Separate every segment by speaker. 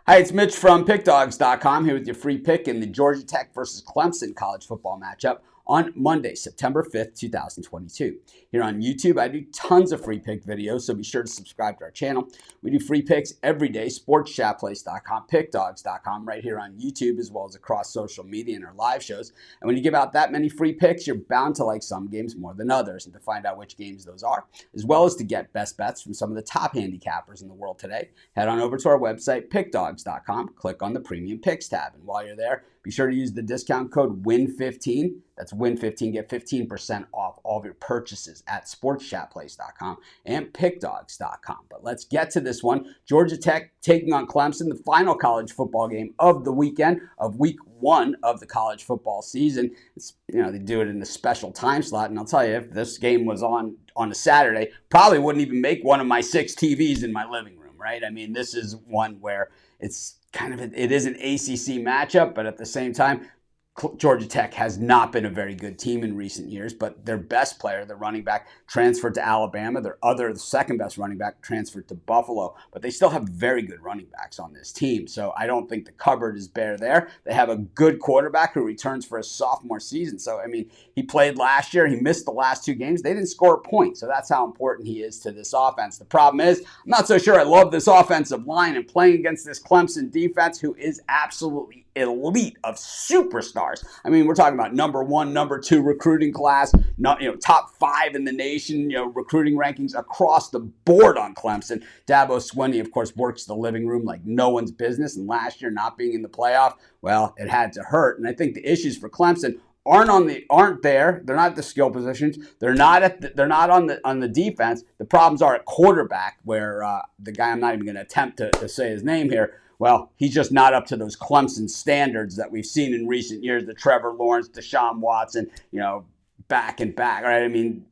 Speaker 1: Hi, it's Mitch from Pickdawgz.com here with your free pick in the Georgia Tech versus Clemson college football matchup on Monday, September 5th, 2022. Here on YouTube, I do tons of free pick videos, so be sure to subscribe to our channel. We do free picks every day, sportschatplace.com, pickdawgz.com, right here on YouTube, as well as across social media and our live shows. And when you give out that many free picks, you're bound to like some games more than others. And to find out which games those are, as well as to get best bets from some of the top handicappers in the world today, head on over to our website, pickdawgz.com, click on the Premium Picks tab. And while you're there, be sure to use the discount code WIN15. That's WIN15. Get 15% off all of your purchases at sportschatplace.com and pickdawgz.com. But let's get to this one. Georgia Tech taking on Clemson, the final college football game of the weekend of week one of the college football season. They do it in a special time slot. And I'll tell you, if this game was on a Saturday, probably wouldn't even make one of my 6 TVs in my living room, right? I mean, this is one where it is an ACC matchup, but at the same time, Georgia Tech has not been a very good team in recent years, but their best player, their running back, transferred to Alabama. The second best running back, transferred to Buffalo, but they still have very good running backs on this team. So I don't think the cupboard is bare there. They have a good quarterback who returns for his sophomore season. So, I mean, he played last year. He missed the last 2 games. They didn't score a point. So that's how important he is to this offense. The problem is, I'm not so sure I love this offensive line, and playing against this Clemson defense, who is absolutely elite of superstars. I mean, we're talking about number 1, number 2 recruiting class, top 5 in the nation, recruiting rankings across the board on Clemson. Dabo Swinney, of course, works the living room like no one's business. And last year, not being in the playoff, well, it had to hurt. And I think the issues for Clemson aren't there. They're not at the skill positions. They're not on the defense. The problems are at quarterback, where the guy, I'm not even going to attempt to say his name here, well, he's just not up to those Clemson standards that we've seen in recent years, the Trevor Lawrence, Deshaun Watson, back and back, right? I mean,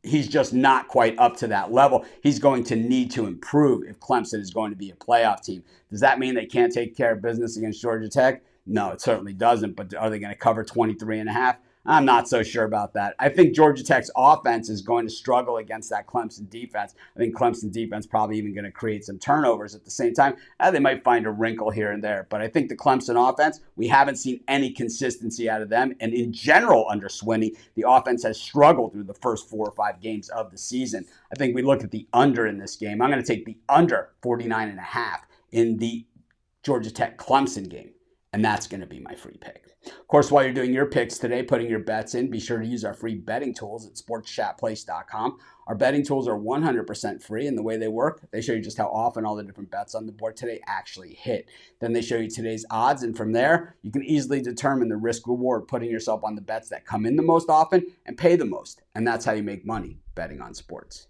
Speaker 1: he's just not quite up to that level. He's going to need to improve if Clemson is going to be a playoff team. Does that mean they can't take care of business against Georgia Tech? No, it certainly doesn't. But are they going to cover 23.5? I'm not so sure about that. I think Georgia Tech's offense is going to struggle against that Clemson defense. I think Clemson defense probably even going to create some turnovers at the same time. They might find a wrinkle here and there. But I think the Clemson offense, we haven't seen any consistency out of them. And in general, under Swinney, the offense has struggled through the first 4 or 5 games of the season. I think we look at the under in this game. I'm going to take the under 49.5 in the Georgia Tech Clemson game. And that's going to be my free pick. Of course, while you're doing your picks today, putting your bets in, be sure to use our free betting tools at sportschatplace.com. Our betting tools are 100% free, and the way they work, they show you just how often all the different bets on the board today actually hit. Then they show you today's odds, and from there, you can easily determine the risk-reward, putting yourself on the bets that come in the most often and pay the most. And that's how you make money betting on sports.